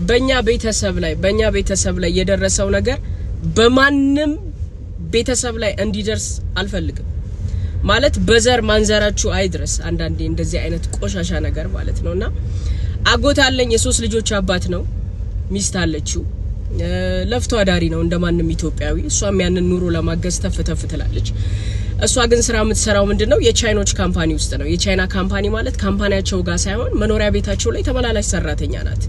በእኛ ቤተሰብ ላይ የደረሰው ነገር በማንም ቤተሰብ ላይ እንዲደርስ አልፈልግም ማለት በዘር ማንዘራችሁ አይድረስ አንዳንዴ እንደዚህ አይነት ቆሻሻ ነገር ማለት ነውና አጎት አለኝ የሶስት ልጆች አባት ነው ሚስት አለችው ለፍቶ አዳሪ ነው እንደማንም ኢትዮጵያዊ እሷም ያንን ኑሮ ለማገዝ ተፍተፍ ትላለች እሷ ግን ስራ የምትሰራው ምንድነው የቻይኖች ካምፓኒ ውስጥ ነው የቻይና ካምፓኒ ማለት ካምፓኒያቸው ጋር ሳይሆን መኖሪያ ቤታቸው ላይ ተመላላሽ ሰራተኛ ናት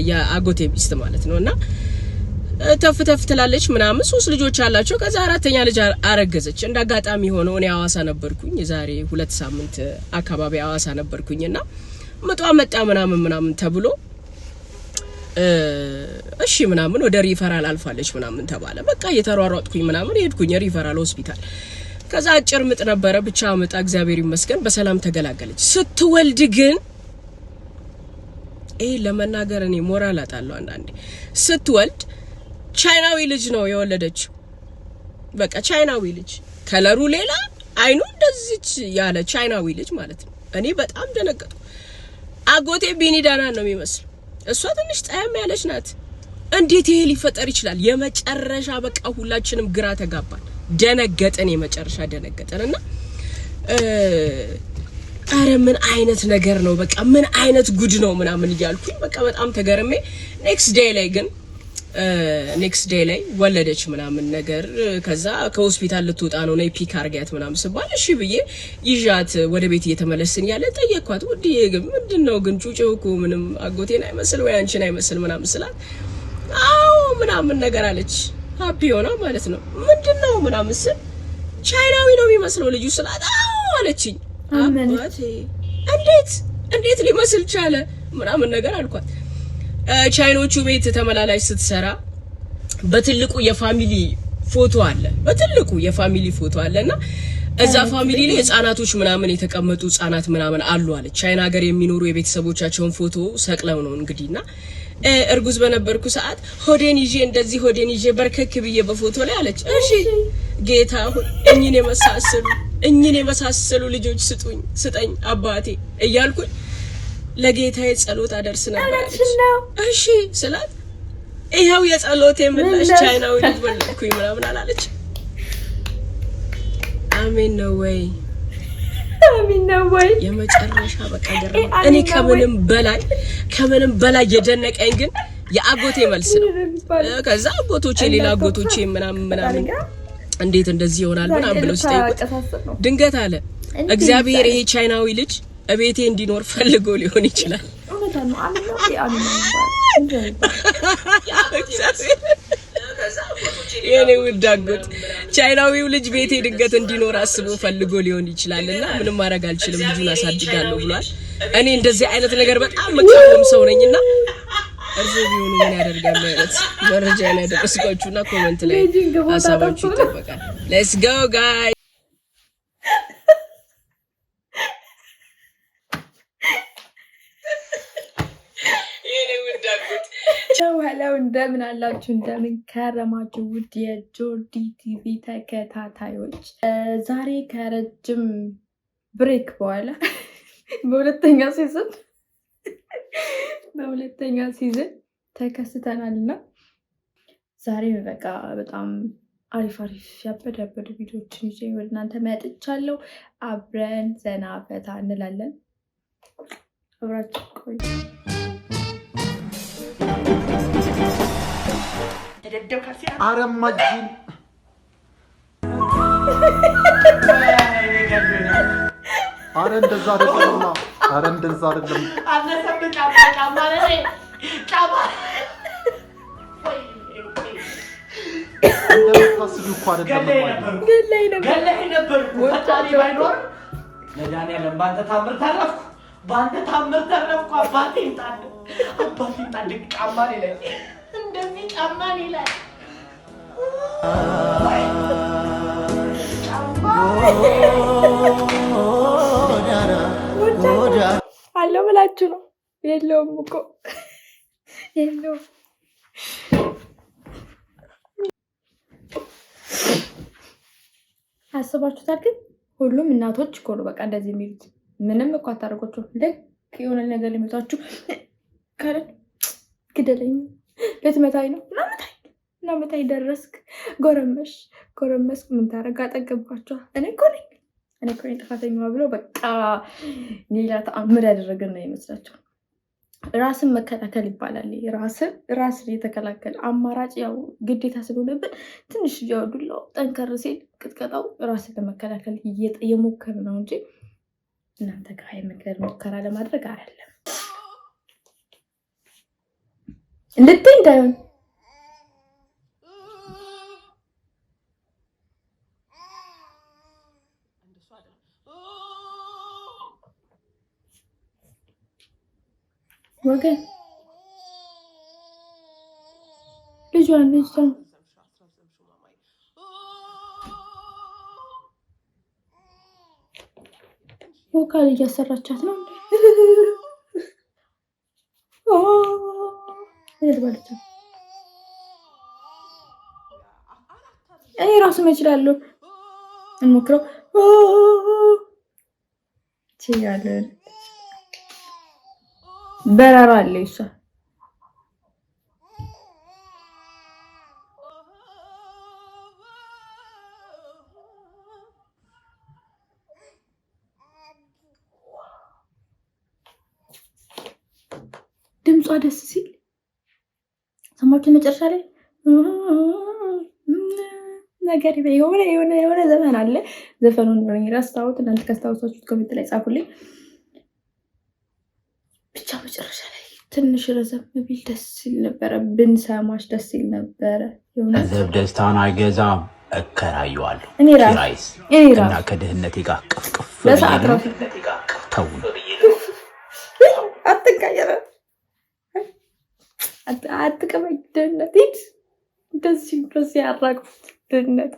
የአጎቴ ሚስት ማለት ነውና ተፍተፍ ትላለች ምናምን ሶስት ልጆች አላቸው ከዛ አራተኛ ልጅ አረገዘች እንዳጋጣሚ ሆኖ እኔ አዋሳ ነበርኩኝ የዛሬ 2 ሳምንት አካባቢ አዋሳ ነበርኩኝና መጣ ምናምን ተብሎ እሺ ምናምን ወደ ሪፈራል አልፋለች ምናምን ተባለ በቃ እየተሯሯጥኩኝ ምናምን ሄድኩኝ ሪፈራል ሆስፒታል ከዛ አጭር ምጥ ነበረ ብቻ መጣ እግዚአብሔር ይመስገን በሰላም ተገላገለች ስትወልድ ግን ለመናገር እኔ ሞራል አጣለው አንዳንዴ ስትወልድ ቻይናዊ ልጅ ነው የወለደችው በቃ ቻይናዊ ልጅ ከለሩ ሌላ አይኑ እንደዚች ያለ ቻይናዊ ልጅ ማለት ነው እኔ በጣም ደነገጥኩ አጎቴ ቢኒዳና ነው የሚመስለው እሷ ትንሽ ጣያም ያለች ናት እንዴት ይሄ ሊፈጠር ይችላል የመጨረሻ በቃ ሁላችንም ግራ ተጋባን ደነገጠን የመጨረሻ ደነገጠንና አረ ምን አይነት ነገር ነው በቃ ምን አይነት ጉድ ነው ምናምን ይያልኩኝ በቃ በጣም ተገርሜ ኔክስት ዴይ ላይ ወለደች ምናምን ነገር ከዛ ከሆስፒታል ልትወጣ ነው ነይ ፒክ አርጋት ምናምን ስባል እሺ ብዬ ይዣት ወደ ቤት እየተመለስን ያለ ጠየቅኳት ወዲዬ ግን ምንድነው ግን ጩጬው እኮ ምንም አጎቴን አይመስል ወይ አንቺን አይመስል ምናምን ስላት አዎ ምናምን ነገር አለች ሃፒ ሆና ማለት ነው ምንድነው ምናምን ስል ቻይናዊ ነው የሚመስለው ልጁ ስላት አዎ አለችኝ አባቴ እንዴት ሊመስል ቻለ ምናምን ነገር አልኳት ቻይኖቹ ቤት ተመላላሽ ስትሰራ በትልቁ የፋሚሊ ፎቶ አለና እዛ ፋሚሊ ላይ ህፃናቶች ምናምን የተቀመጡ ህፃናት ምናምን አሉ አለ ቻይና ሀገር የሚኖሩ የቤተሰቦቻቸውን ፎቶ ሰቅለው ነው እንግዲህና እርጉዝ በነበርኩ ሰዓት ሆዴን ይዤ በርከክ ብዬ በፎቶ ላይ አለች እሺ ጌታ እኝን የመሳሰሉ ልጆች ስጠኝ አባቴ እያልኩኝ ለጌታዬ ጸሎት አደርስ ነበር እሺ ስላት ይሄው የጸሎቴ ምላሽ ቻይናዊ ልጅ ወለድኩኝ ምናምን አላለች አሜን ነው ወይ የመጨረሻ በቃ ገረመኝ እኔ ከምንም በላይ የደነቀኝ ግን የአጎቴ መልስ ነው ከዛ አጎቶቼ ሌላ አጎቶቼ ምናምን እንዴት እንደዚህ ይሆናል ምናምን ብለው ሲጠይቁት ድንገት አለ እግዚአብሔር ይሄ ቻይናዊ ልጅ እቤቴ እንዲኖር ፈልጎ ሊሆን ይችላል የኔ ውዳጎት ቻይናዊው ልጅ ቤቴ ድንገት እንዲኖር አስቦ ፈልጎ ሊሆን ይችላልና ምንም ማድረግ አልችልም ልጁን አሳድጋለሁ ብሏል እኔ እንደዚህ አይነት ነገር በጣም መቃወም ሰው ነኝና እርሶ ቢሆኑ ምን ያደርጋሉ አይነት መረጃ ላይ ደረስኳችሁና ኮሜንት ላይ ሀሳባችሁ ይጠበቃል ሌትስ ጎ ጋይ ሄሎ እንደምን አላችሁ እንደምን ከረማችሁ ውድ የጆርዲ ቲቪ ተከታታዮች ዛሬ ከረጅም ብሬክ በኋላ በሁለተኛ ሲዝን ተከስተናልና ዛሬ በቃ በጣም አሪፍ ያበደ ቪዲዮዎችን ይዤ ወደ እናንተ መጥቻለሁ አብረን ዘና ፈታ እንላለን አብራችሁ ቆዩ አረማጅን እንደዛ አይደለም እንደምታስቡ እኮ አይደለም ገለይ ነበር ወጣሪ ባይኖር ለዳንኤል ባንተ ታምር ተረፍኩ አባቴ ይጣል ጫማኔ ላይ እንደዚህ ጫማኔ ላይ አለው ብላችሁ ነው የለውም እኮ የለውም አስባችሁታል ግን ሁሉም እናቶች እኮ ነው በቃ እንደዚህ የሚሉት ምንም እኮ አታርጎቹ ልክ የሆነ ነገር ሊመጣችሁ ካለ ግደለኝ ልትመታኝ ነው ናመታይ ደረስክ ጎረመስክ ምን ታረጋ አጠገብኳቸው እኔ እኮ ነኝ ጥፋተኛዋ ብሎ በቃ ሌላ ተአምር ያደረገን ነው ይመስላቸው። ራስን መከላከል ይባላል። ራስን የተከላከል አማራጭ ያው ግዴታ ስለሆነብን ትንሽ ዱላው ጠንከር ሲል ቅጥቀጣው ራስን ለመከላከል እየሞከር ነው እንጂ እናንተ ጋር የምክር ሙከራ ለማድረግ አይደለም። እንድትይ እንዳይሆን ወገን ልጇን ወካል እያሰራቻት ነው እኔ ራሱ መችላለሁ እንሞክረው ይችላል በራራ አለ እሷ ድምጿ ደስ ሲል ሰማችሁ መጨረሻ ላይ ነገር የሆነ ዘፈን አለ ዘፈኑን ነው ራስታውት እናንተ ካስታውሳችሁት ኮሜንት ላይ ጻፉልኝ ብቻ መጨረሻ ላይ ትንሽ ረዘም ቢል ደስ ይል ነበር ብንሰማሽ ደስ ይል ነበር ገንዘብ ደስታን አይገዛም እከራየዋለሁ ኪራይስ እና ከድህነቴ ጋር ቅፍቅፍ ለሰዓት ራሱ ተው አትቀየረ አትቀበይ ድህነት ሂድ እንደዚህ ድረስ ያራግፉት ድህነት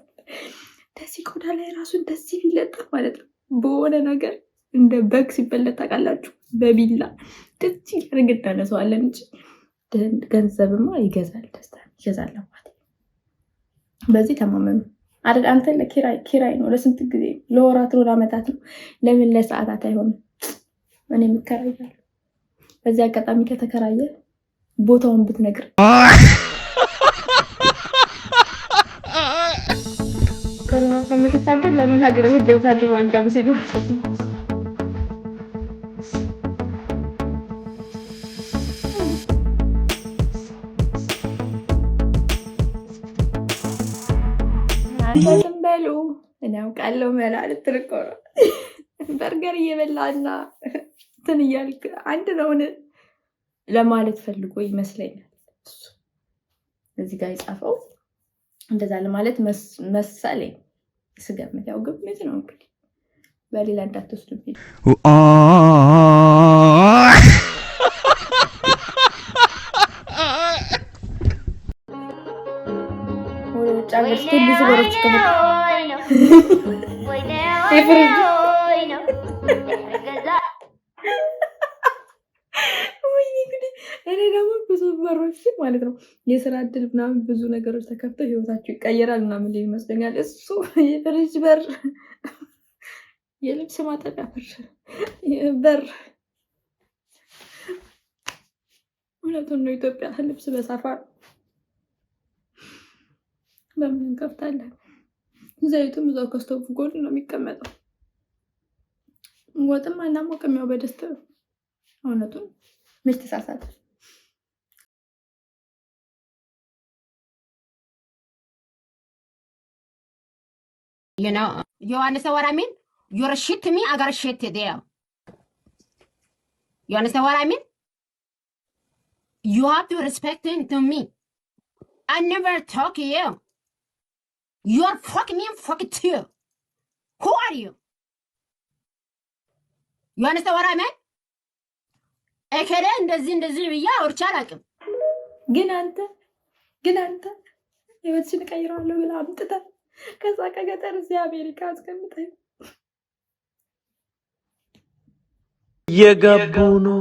እንደዚህ ቆዳ ላይ ራሱ እንደዚህ ቢለጠፍ ማለት ነው በሆነ ነገር እንደ በግ ሲበለጥ ታውቃላችሁ በቢላ እንደዚህ ያርግዳ ነሰዋለን እንጂ ገንዘብማ ይገዛል ደስታ ይገዛል ማለት በዚህ ተማመኑ አይደል አንተ ለኪራይ ነው ለስንት ጊዜ ለወራት ነው ለአመታት ነው ለምን ለሰዓታት አይሆንም እኔ ምከራያለሁ በዚህ አጋጣሚ ከተከራየ ቦታውን ብትነግር ከምትሳበል ለምን ሀገር ቤት ደውታችሁ አንጋም ሲሉ በሉ እናው ቃለው መላልት ትርቆ በርገር እየበላና እንትን እያልክ አንድ ነው ለማለት ፈልጎ ይመስለኛል እዚህ ጋር ይጻፈው እንደዛ ለማለት መሰለኝ ስገምት ያው ግምት ነው እንግዲህ በሌላ እንዳትወስዱብኝ ጫገር ስቲል ዝበሮች ከመጣ እኔ ደግሞ ብዙ በሮች ማለት ነው የስራ እድል ምናምን ብዙ ነገሮች ተከፍተው ህይወታችሁ ይቀየራል ምናምን ይመስለኛል እሱ የፍሪጅ በር የልብስ ማጠቢያ በር እውነቱን ነው ኢትዮጵያ ልብስ በሳፋ በምን እንከፍታለን ዘይቱም እዛው ከስቶቭ ጎን ነው የሚቀመጠው ወጥም አናሞቅም ያው በደስታ እውነቱን ምትሳሳት You know, you understand what I mean? You're a shit to me, I got a shit to them. You understand what I mean? You have to respect to me. I never talk to you. You're fucking me and fucking too. Who are you? You understand what I mean? እከለ እንደዚህ ብያ ወርቻ አላውቅም ግን አንተ ህይወትሽን ቀይራለሁ ብላ አምጥታ ከዛ ከገጠር እዚህ አሜሪካ አስቀምጠኝ የገቡ ነው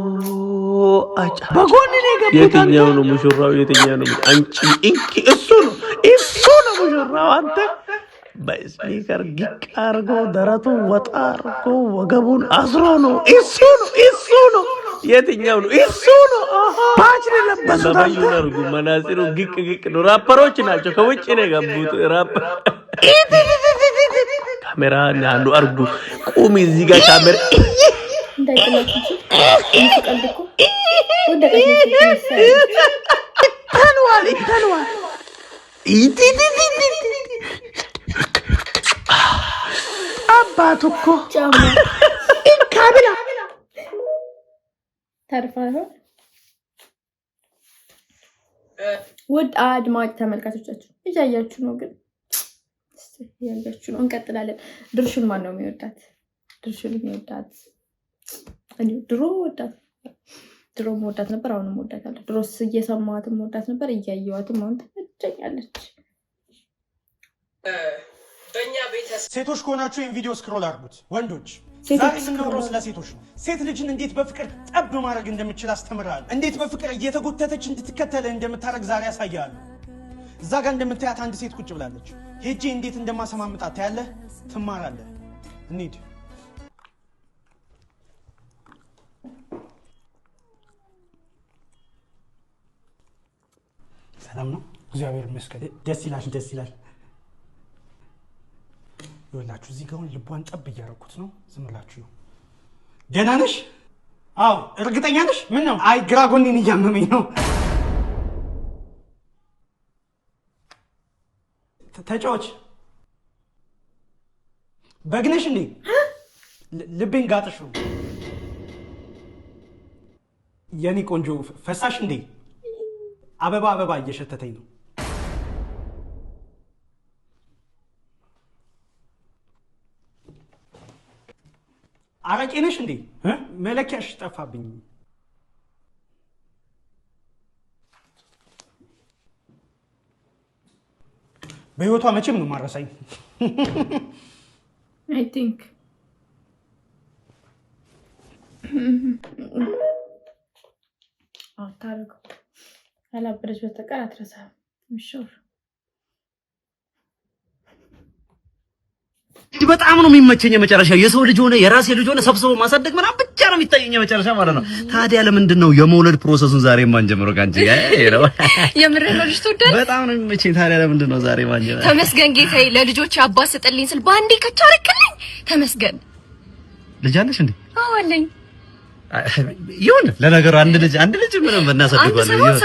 አጫ በጎን ነው የገቡት የትኛው ነው ሙሽራው የትኛው ነው አንቺ እንኪ እሱ ነው ሙሽራው አንተ በስፒከር ጊቃርጎ ደረቱ ወጣርጎ ወገቡን አስሮ ነው እሱ ነው የትኛው ነው እሱ ነው ባች ለበሱት አዩናርጉ መናሲሩ ግቅ ነው ራፐሮች ናቸው ከውጭ ነው የገቡት ራፕ ካሜራ አንዱ አርጉ ቁሚ እዚህ ጋር ካሜራ እንዳይቀላችሁ ይቀልኩ ተንዋል አባቱ እኮ ጫማ ካሜራ ተርፋለሁ ውድ አድማጭ ተመልካቾቻችን እያያችሁ ነው ግን ያያችሁ ነው እንቀጥላለን ድርሹን ማን ነው የሚወዳት ድርሹን የሚወዳት እኔ ድሮ ወዳት ነበር አሁንም ወዳታለሁ ድሮ እየሰማዋትም ወዳት ነበር እያየዋትም አሁን ትመቸኛለች በእኛ ቤተሰብ ሴቶች ከሆናችሁ ይሄን ቪዲዮ ስክሮል አድርጉት ወንዶች ዛሬ የምናወራው ስለ ሴቶች ነው ሴት ልጅን እንዴት በፍቅር ጠብ ማድረግ እንደምችል አስተምራለሁ እንዴት በፍቅር እየተጎተተች እንድትከተል እንደምታረግ ዛሬ ያሳያለሁ እዛ ጋር እንደምታያት አንድ ሴት ቁጭ ብላለች ሄጄ እንዴት እንደማሰማምጣት ታያለህ ትማራለህ እንሂድ ሰላም ነው እግዚአብሔር ይመስገን ደስ ይላል ይወላችሁ እዚህ ጋር ልቧን ጠብ እያረኩት ነው ዝም ብላችሁ ደህና ነሽ አዎ እርግጠኛ ነሽ ምን ነው አይ ግራ ጎኔን እያመመኝ ነው ተጫዎች በግነሽ እንዴ ልቤን ጋጥሹ የኔ ቆንጆ ፈሳሽ እንዴ አበባ እየሸተተኝ ነው አረቄ ነሽ እንዴ መለኪያሽ ጠፋብኝ በህይወቷ መቼም ነው ማረሳኝ I think ታረቁ አላበረች በተቀር አትረሳም ምሽር በጣም ነው የሚመቸኝ የመጨረሻ የሰው ልጅ ሆነ የራሴ ልጅ ሆነ ሰብስቦ ማሳደግ ምናምን ብቻ ነው የሚታየኝ የመጨረሻ ማለት ነው ታዲያ ለምንድን ነው የመውለድ ፕሮሰሱን ዛሬ ማን ጀምሮ ካንቺ ነው የምር ነው ልጅ ትወዳለህ በጣም ነው የሚመቸኝ ታዲያ ለምንድን ነው ዛሬ ማን ጀምሮ ተመስገን ጌታዬ ለልጆች አባት ስጥልኝ ስል ባንዴ ከቻረክልኝ ተመስገን ልጅ አለሽ እንዴ አዎ አለኝ ይሁን ለነገሩ አንድ ልጅ ምንም እናሳድጋለን ይሁን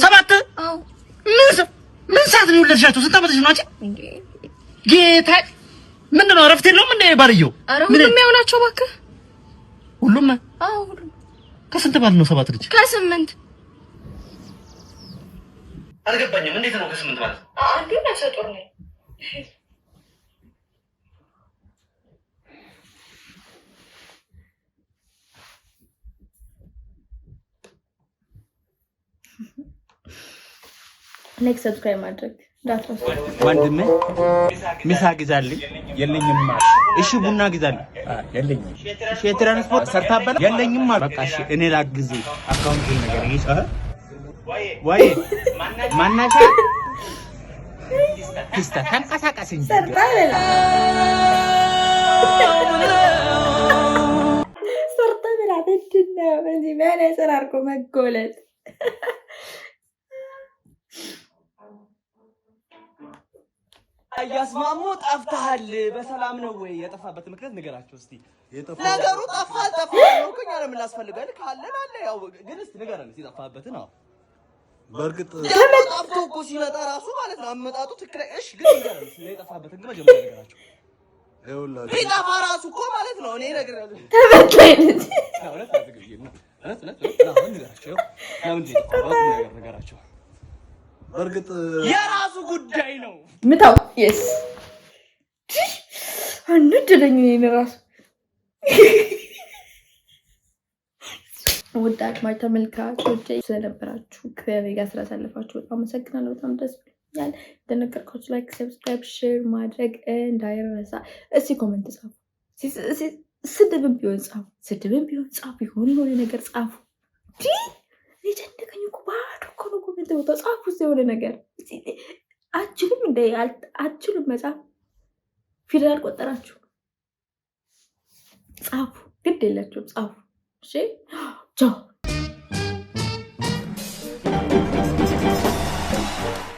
ሰባት አዎ ምን ሰዓት ነው የወለድሻቸው? ስንት ዓመትሽ ነው አንቺ? ጌታ ምንድን ነው እረፍት የለውም እንደ ባልየው? ኧረ ሁሉም ያው ናቸው እባክህ። ሁሉም? አዎ ሁሉም። ከስንት ባል ነው ሰባት ልጅ? ከስምንት። አልገባኝም። እንዴት ነው ከስምንት ማለት? አንዱ ነፍሰ ጡር ነኝ። ላይክ ሰብስክራይብ ማድረግ እንዳትረሱ። ወንድሜ ምሳ ግዛልኝ የለኝም ማለት እሺ ቡና ግዛልኝ የለኝም እሺ ትራንስፖርት ሰርታበላ የለኝም ማለት በቃ እሺ እኔ ላግዝ አካውንቱን ነገር ይሄ ወይ ማናሻ ክስታ ተንቀሳቀስ እንጂ ሰርታበላ ምንድን ነው በዚህ መነጽር አድርጎ መጎለት እያስማሙ ጠፍተሃል በሰላም ነው ወይ የጠፋበት ምክንያት ንገራቸው እስቲ ነገሩ ጠፋ ነው እኮ እኛ ለምን ላስፈልጋል ካለን አለ ያው ግን እስቲ ንገረን እስቲ ጠፋበት ነው በርግጥ ጠፍቶ እኮ ሲመጣ ራሱ ማለት ነው አመጣጡ ትክክለ እሺ ግን ንገረን እስቲ የጠፋበት ግን መጀመሪያ ንገራቸው ይኸውላችሁ ቢጠፋ ራሱ እኮ ማለት ነው እኔ እነግራለሁ ተበቀኝ ንገራቸው በርግጥ የራሱ ጉዳይ ነው ምታው yes አንድለኝ ነው ራሱ ወዳት ማይ ተመልካቾች ስለነበራችሁ ከኔ ጋር ስላሳለፋችሁ በጣም አመሰግናለሁ በጣም ደስ ብሎኛል እንደነገርኳችሁ ላይክ ሰብስክራይብ ሼር ማድረግ እንዳይረሳ እስቲ ኮሜንት ጻፉ ስድብም ቢሆን ጻፉ የሆነ ነገር ጻፉ የጨነቀኝ እኮ ባዶ እኮ ነው ኮሜንት ቦታው ጻፉ የሆነ ነገር አችሉም መጻፍ ፊደል አልቆጠራችሁ ጻፉ ግድ የላችሁም ጻፉ። እሺ ቻው